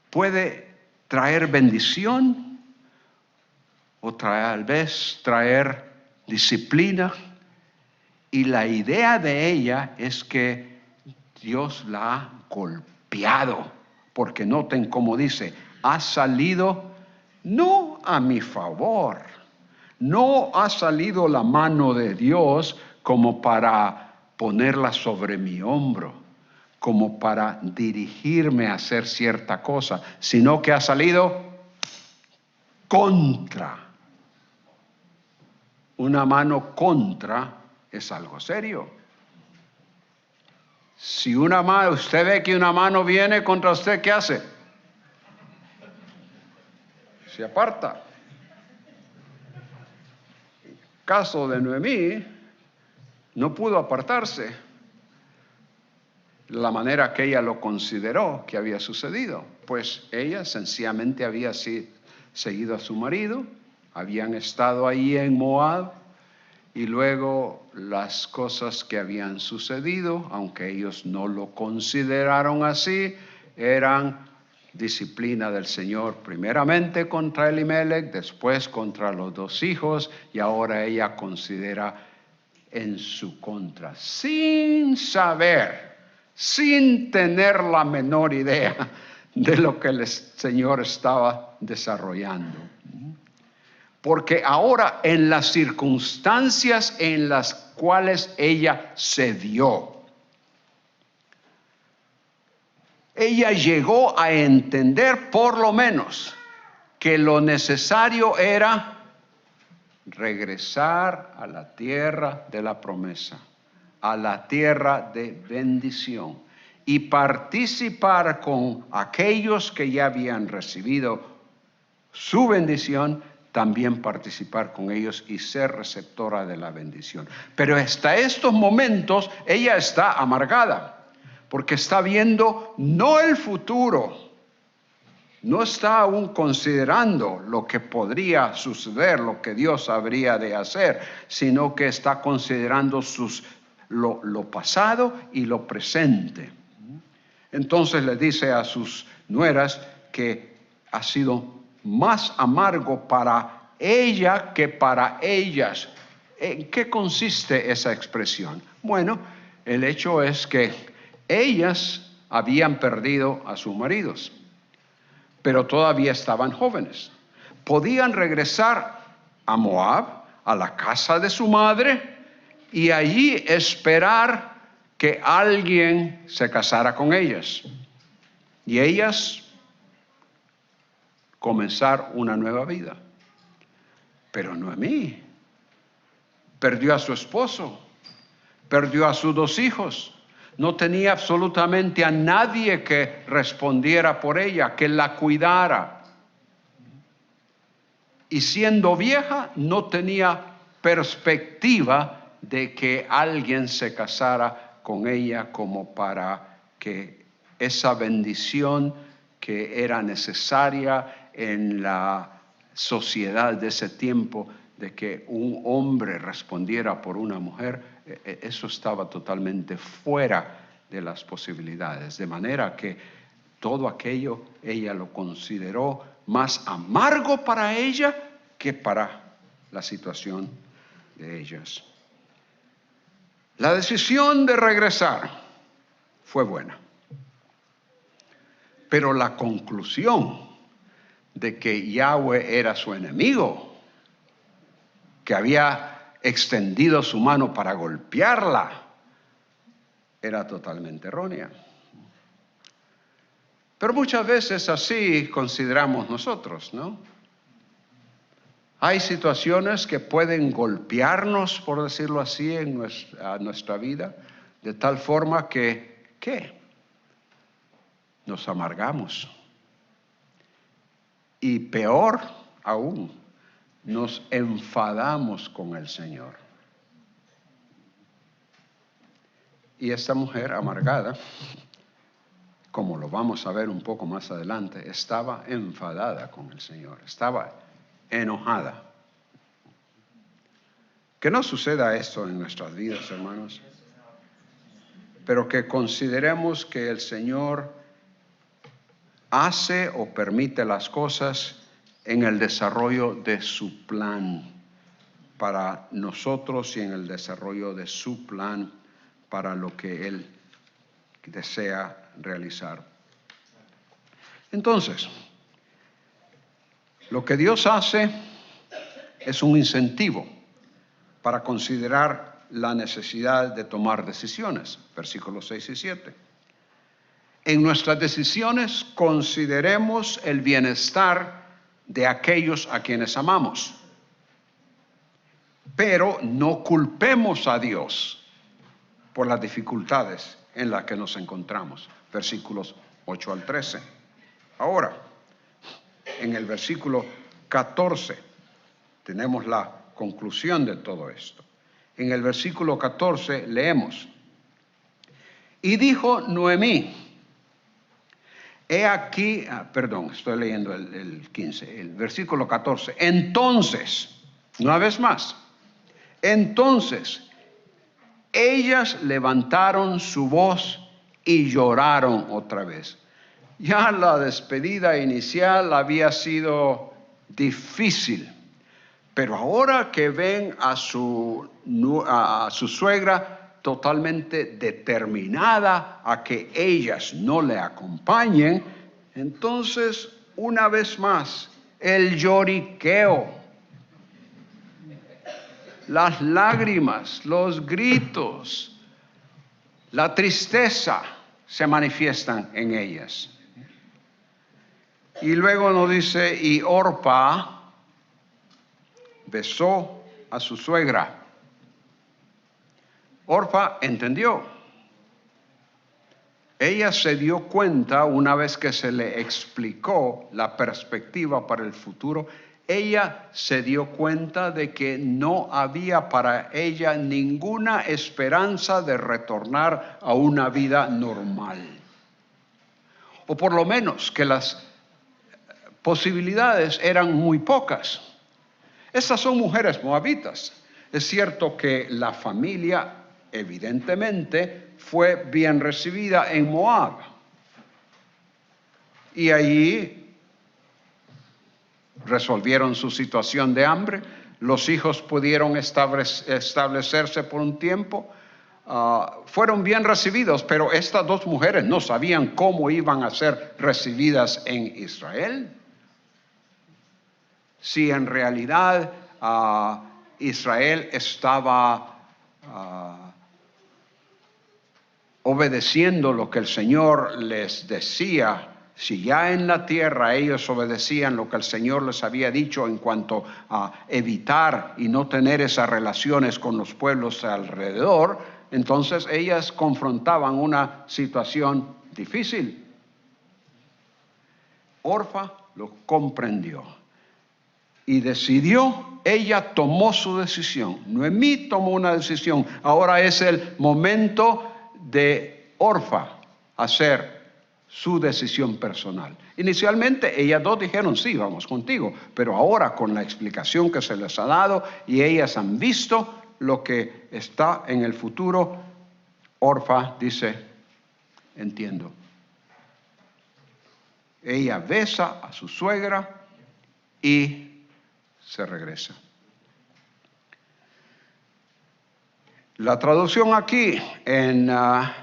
puede traer bendición o tal vez traer disciplina. Y la idea de ella es que Dios la ha golpeado. Porque noten cómo dice, ha salido no a mi favor, no ha salido la mano de Dios como para ponerla sobre mi hombro, como para dirigirme a hacer cierta cosa, sino que ha salido contra. Una mano contra es algo serio. Si usted ve que una mano viene contra usted, ¿qué hace? se aparta. Caso de Noemí, no pudo apartarse la manera que ella lo consideró que había sucedido, pues ella sencillamente había seguido a su marido, habían estado ahí en Moab, y luego las cosas que habían sucedido, aunque ellos no lo consideraron así, eran disciplina del Señor, primeramente contra Elimelech, después contra los 2 hijos, y ahora ella considera en su contra, sin saber, sin tener la menor idea de lo que el Señor estaba desarrollando. Porque ahora en las circunstancias en las cuales ella se vio, ella llegó a entender por lo menos que lo necesario era regresar a la tierra de la promesa, a la tierra de bendición, y participar con aquellos que ya habían recibido su bendición, también participar con ellos y ser receptora de la bendición. Pero hasta estos momentos ella está amargada, porque está viendo no el futuro, no está aún considerando lo que podría suceder, lo que Dios habría de hacer, sino que está considerando lo pasado y lo presente. Entonces le dice a sus nueras que ha sido más amargo para ella que para ellas. ¿En qué consiste esa expresión? Bueno, el hecho es que ellas habían perdido a sus maridos, pero todavía estaban jóvenes. Podían regresar a Moab, a la casa de su madre, y allí esperar que alguien se casara con ellas. Y ellas comenzar una nueva vida. Pero Noemí perdió a su esposo, perdió a sus 2 hijos, no tenía absolutamente a nadie que respondiera por ella, que la cuidara. Y siendo vieja, no tenía perspectiva de que alguien se casara con ella como para que esa bendición que era necesaria en la sociedad de ese tiempo, de que un hombre respondiera por una mujer, eso estaba totalmente fuera de las posibilidades. De manera que todo aquello ella lo consideró más amargo para ella que para la situación de ellas. La decisión de regresar fue buena, pero la conclusión de que Yahweh era su enemigo, que había extendido su mano para golpearla, era totalmente errónea. Pero muchas veces así consideramos nosotros, ¿no? Hay situaciones que pueden golpearnos, por decirlo así, en nuestra vida, de tal forma que, ¿qué? Nos amargamos. Y peor aún, nos enfadamos con el Señor. Y esta mujer amargada, como lo vamos a ver un poco más adelante, estaba enfadada con el Señor, estaba enojada. Que no suceda esto en nuestras vidas, hermanos, pero que consideremos que el Señor hace o permite las cosas en el desarrollo de su plan para nosotros y en el desarrollo de su plan para lo que Él desea realizar. Entonces, lo que Dios hace es un incentivo para considerar la necesidad de tomar decisiones, versículos 6 y 7. En nuestras decisiones consideremos el bienestar de aquellos a quienes amamos, pero no culpemos a Dios por las dificultades en las que nos encontramos, versículos 8 al 13. Ahora, en el versículo 14 tenemos la conclusión de todo esto. En el versículo 14 leemos: y dijo Noemí, he aquí, estoy leyendo el 15, el versículo 14. Entonces, una vez más, entonces, ellas levantaron su voz y lloraron otra vez. Ya la despedida inicial había sido difícil, pero ahora que ven a su suegra totalmente determinada a que ellas no le acompañen, entonces una vez más el lloriqueo, las lágrimas, los gritos, la tristeza se manifiestan en ellas. Y luego nos dice, y Orpa besó a su suegra. Orpa entendió. Ella se dio cuenta una vez que se le explicó la perspectiva para el futuro. Ella se dio cuenta de que no había para ella ninguna esperanza de retornar a una vida normal. O por lo menos que las posibilidades eran muy pocas. Estas son mujeres moabitas. Es cierto que la familia evidentemente fue bien recibida en Moab. Y allí resolvieron su situación de hambre. Los hijos pudieron establecerse por un tiempo. Fueron bien recibidos, pero estas dos mujeres no sabían cómo iban a ser recibidas en Israel. Si en realidad Israel estaba obedeciendo lo que el Señor les decía, si ya en la tierra ellos obedecían lo que el Señor les había dicho en cuanto a evitar y no tener esas relaciones con los pueblos alrededor, entonces ellas confrontaban una situación difícil. Orfa lo comprendió. Y decidió, ella tomó su decisión. Noemí tomó una decisión. Ahora es el momento de Orfa hacer su decisión personal. Inicialmente ellas dos dijeron, sí, vamos contigo. Pero ahora con la explicación que se les ha dado y ellas han visto lo que está en el futuro, Orfa dice, entiendo. Ella besa a su suegra y se regresa. La traducción aquí en la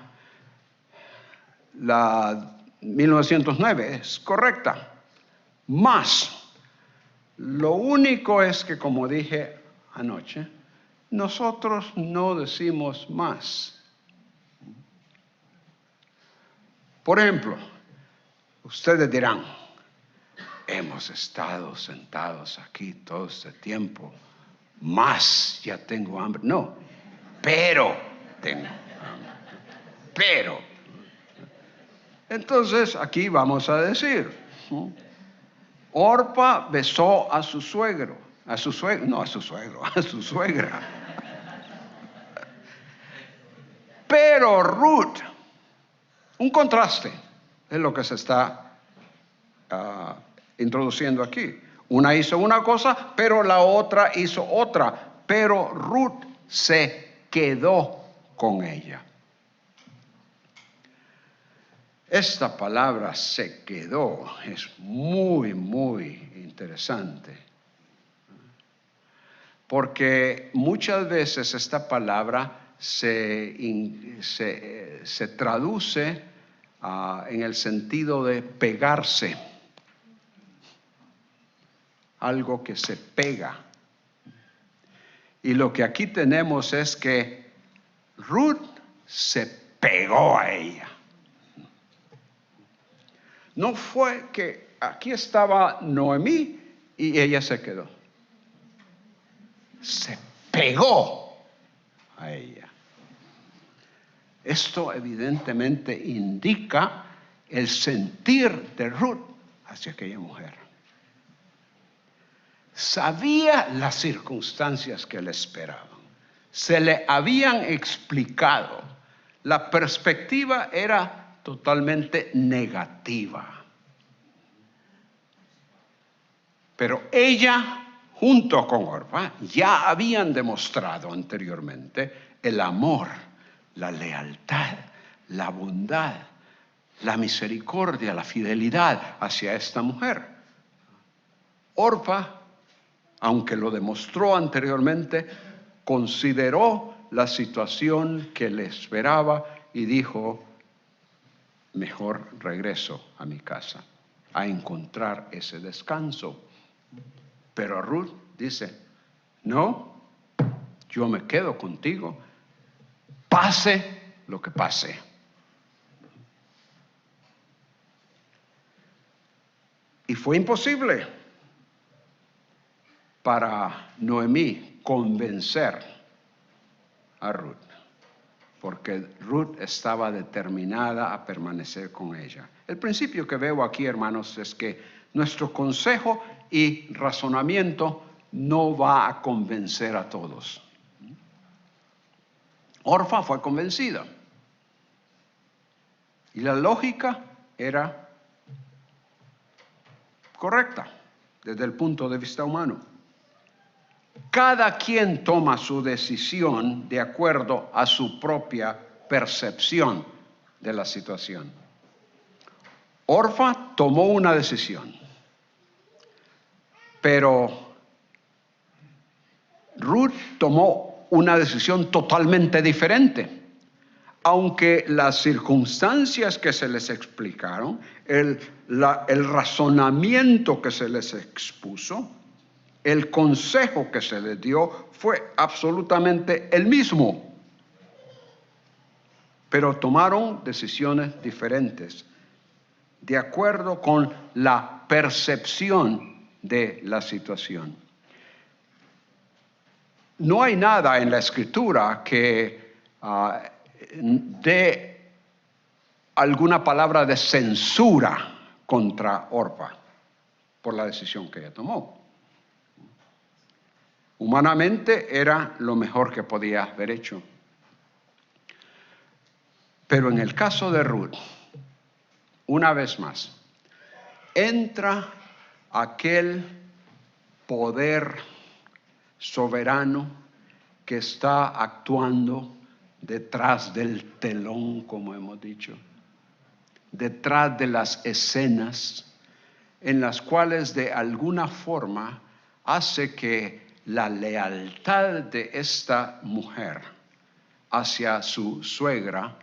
1909 es correcta. Más. Lo único es que, como dije anoche, nosotros no decimos más. Por ejemplo, ustedes dirán, hemos estado sentados aquí todo este tiempo, más ya tengo hambre. No, pero tengo hambre. Pero. Entonces aquí vamos a decir, Orpa besó a su suegro, a su suegra. Pero Ruth, un contraste es lo que se está introduciendo aquí. Una hizo una cosa, pero la otra hizo otra. Pero Ruth se quedó con ella. Esta palabra se quedó es muy, muy interesante. Porque muchas veces esta palabra se traduce en el sentido de pegarse. Algo que se pega. Y lo que aquí tenemos es que Ruth se pegó a ella. No fue que aquí estaba Noemí y ella se quedó. Se pegó a ella. Esto evidentemente indica el sentir de Ruth hacia aquella mujer. sabía las circunstancias que le esperaban. Se le habían explicado. La perspectiva era totalmente negativa. Pero ella, junto con Orfa, ya habían demostrado anteriormente el amor, la lealtad, la bondad, la misericordia, la fidelidad hacia esta mujer. Orfa, aunque lo demostró anteriormente, consideró la situación que le esperaba y dijo, mejor regreso a mi casa a encontrar ese descanso. Pero Ruth dice, no, yo me quedo contigo, pase lo que pase. Y fue imposible para Noemí convencer a Ruth, porque Ruth estaba determinada a permanecer con ella. El principio que veo aquí, hermanos, es que nuestro consejo y razonamiento no va a convencer a todos. Orfa fue convencida. Y la lógica era correcta desde el punto de vista humano. Cada quien toma su decisión de acuerdo a su propia percepción de la situación. Orfa tomó una decisión, pero Ruth tomó una decisión totalmente diferente. Aunque las circunstancias que se les explicaron, el razonamiento que se les expuso, el consejo que se les dio fue absolutamente el mismo. Pero tomaron decisiones diferentes, de acuerdo con la percepción de la situación. No hay nada en la Escritura que dé alguna palabra de censura contra Orfa por la decisión que ella tomó. Humanamente era lo mejor que podía haber hecho. Pero en el caso de Ruth, una vez más, entra aquel poder soberano que está actuando detrás del telón, como hemos dicho, detrás de las escenas en las cuales de alguna forma hace que la lealtad de esta mujer hacia su suegra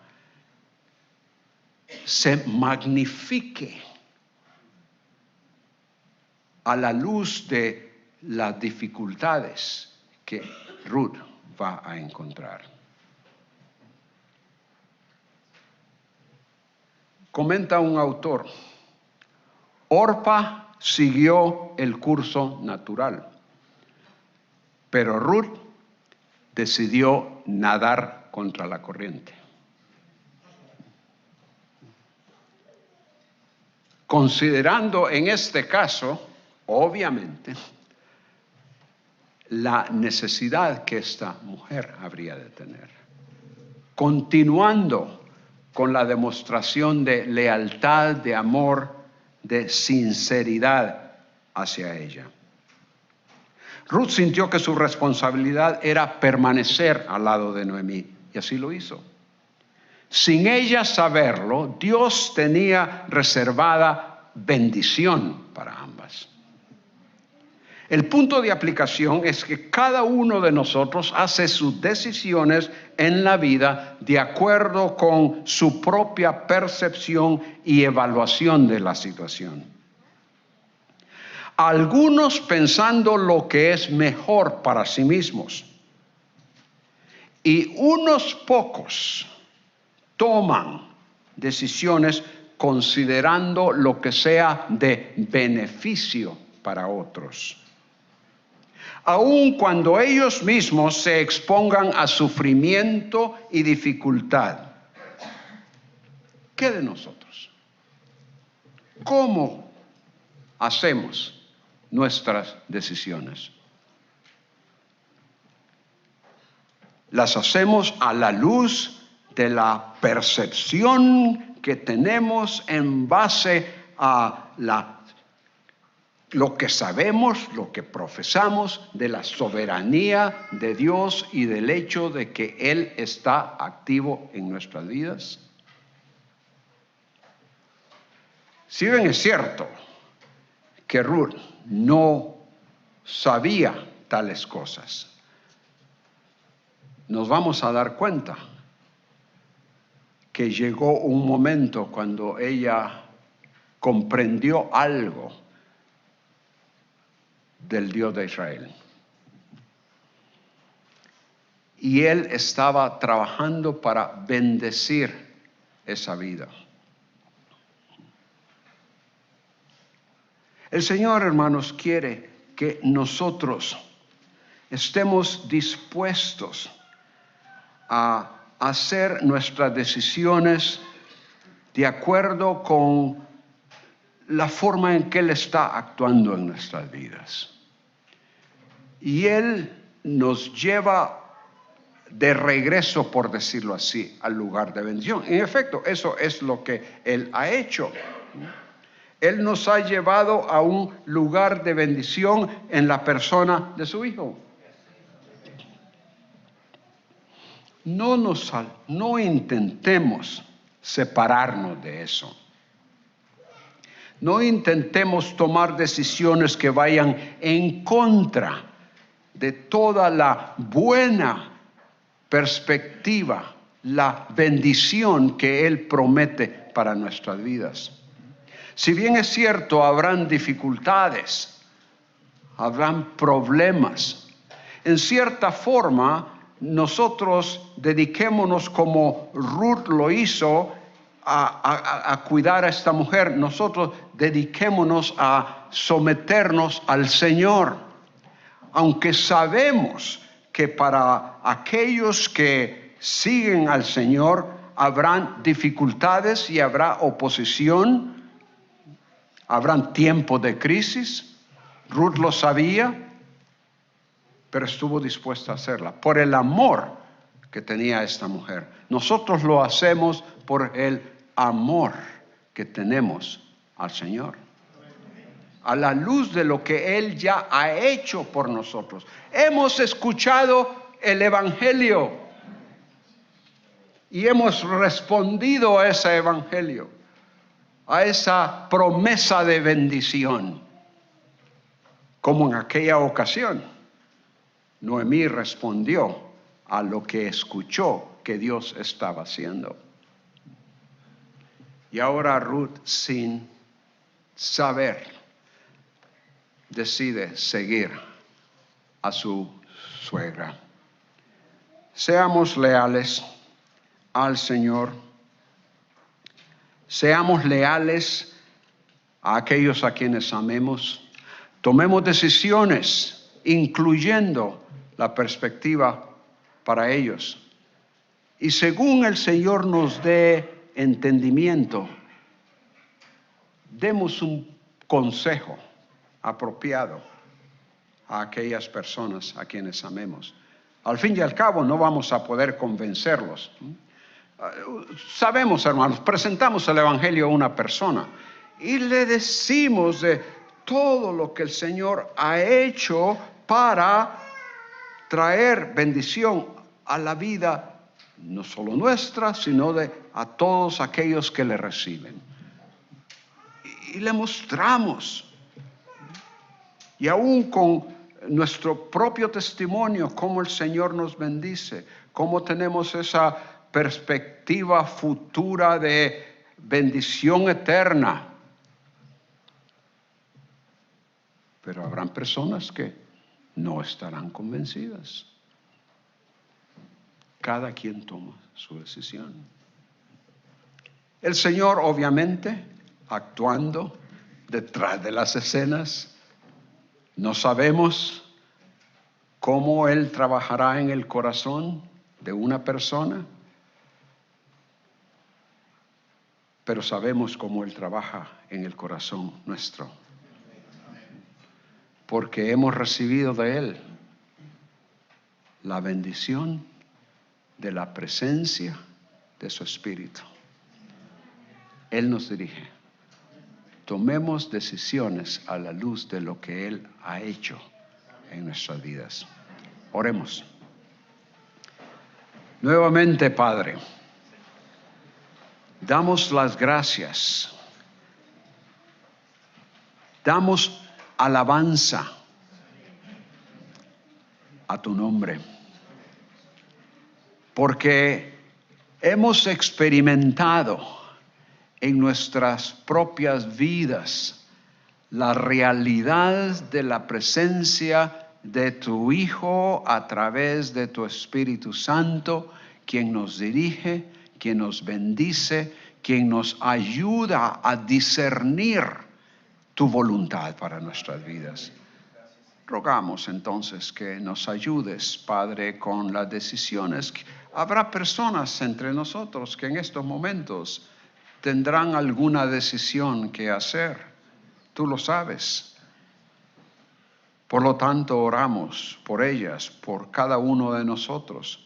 se magnifique a la luz de las dificultades que Ruth va a encontrar. Comenta un autor, Orfa siguió el curso natural, pero Ruth decidió nadar contra la corriente. Considerando en este caso, obviamente, la necesidad que esta mujer habría de tener. Continuando con la demostración de lealtad, de amor, de sinceridad hacia ella. Ruth sintió que su responsabilidad era permanecer al lado de Noemí, y así lo hizo. Sin ella saberlo, Dios tenía reservada bendición para ambas. El punto de aplicación es que cada uno de nosotros hace sus decisiones en la vida de acuerdo con su propia percepción y evaluación de la situación. Algunos pensando lo que es mejor para sí mismos y unos pocos toman decisiones considerando lo que sea de beneficio para otros. Aun cuando ellos mismos se expongan a sufrimiento y dificultad. ¿Qué de nosotros? ¿Cómo hacemos nuestras decisiones. Las hacemos a la luz de la percepción que tenemos en base a lo que sabemos, lo que profesamos de la soberanía de Dios y del hecho de que Él está activo en nuestras vidas. Si bien es cierto que Ruth no sabía tales cosas, nos vamos a dar cuenta que llegó un momento cuando ella comprendió algo del Dios de Israel. Y Él estaba trabajando para bendecir esa vida. El Señor, hermanos, quiere que nosotros estemos dispuestos a hacer nuestras decisiones de acuerdo con la forma en que Él está actuando en nuestras vidas. Y Él nos lleva de regreso, por decirlo así, al lugar de bendición. En efecto, eso es lo que Él ha hecho. Él nos ha llevado a un lugar de bendición en la persona de su Hijo. No intentemos separarnos de eso. No intentemos tomar decisiones que vayan en contra de toda la buena perspectiva, la bendición que Él promete para nuestras vidas. Si bien es cierto, habrán dificultades, habrán problemas. En cierta forma, nosotros dediquémonos como Ruth lo hizo a cuidar a esta mujer. Nosotros dediquémonos a someternos al Señor. Aunque sabemos que para aquellos que siguen al Señor habrán dificultades y habrá oposición, habrán tiempos de crisis. Ruth lo sabía, pero estuvo dispuesta a hacerla por el amor que tenía esta mujer. Nosotros lo hacemos por el amor que tenemos al Señor, a la luz de lo que Él ya ha hecho por nosotros. Hemos escuchado el Evangelio y hemos respondido a ese Evangelio, a esa promesa de bendición. Como en aquella ocasión, Noemí respondió a lo que escuchó que Dios estaba haciendo. Y ahora Ruth, sin saber, decide seguir a su suegra. Seamos leales al Señor. Seamos leales a aquellos a quienes amemos. Tomemos decisiones, incluyendo la perspectiva para ellos. Y según el Señor nos dé entendimiento, demos un consejo apropiado a aquellas personas a quienes amemos. Al fin y al cabo no vamos a poder convencerlos. Sabemos, hermanos, presentamos el Evangelio a una persona y le decimos de todo lo que el Señor ha hecho para traer bendición a la vida, no solo nuestra, sino de a todos aquellos que le reciben. Y le mostramos, y aún con nuestro propio testimonio, cómo el Señor nos bendice, cómo tenemos esa perspectiva futura de bendición eterna. Pero habrán personas que no estarán convencidas. Cada quien toma su decisión. El Señor, obviamente, actuando detrás de las escenas, no sabemos cómo Él trabajará en el corazón de una persona, pero sabemos cómo Él trabaja en el corazón nuestro. porque hemos recibido de Él la bendición de la presencia de su Espíritu. Él nos dirige. Tomemos decisiones a la luz de lo que Él ha hecho en nuestras vidas. Oremos. Nuevamente, Padre, damos las gracias. Damos alabanza a tu nombre, porque hemos experimentado en nuestras propias vidas la realidad de la presencia de tu Hijo a través de tu Espíritu Santo, quien nos dirige, quien nos bendice, quien nos ayuda a discernir tu voluntad para nuestras vidas. Rogamos entonces que nos ayudes, Padre, con las decisiones. Habrá personas entre nosotros que en estos momentos tendrán alguna decisión que hacer. Tú lo sabes. Por lo tanto, oramos por ellas, por cada uno de nosotros,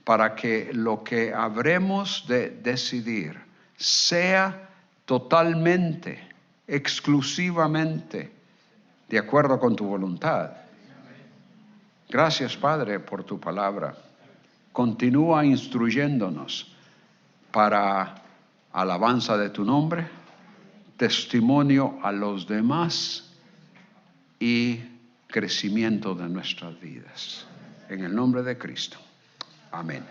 para que lo que habremos de decidir sea totalmente, exclusivamente de acuerdo con tu voluntad. Gracias, Padre, por tu palabra. Continúa instruyéndonos para alabanza de tu nombre, testimonio a los demás y crecimiento de nuestras vidas. En el nombre de Cristo. Amén.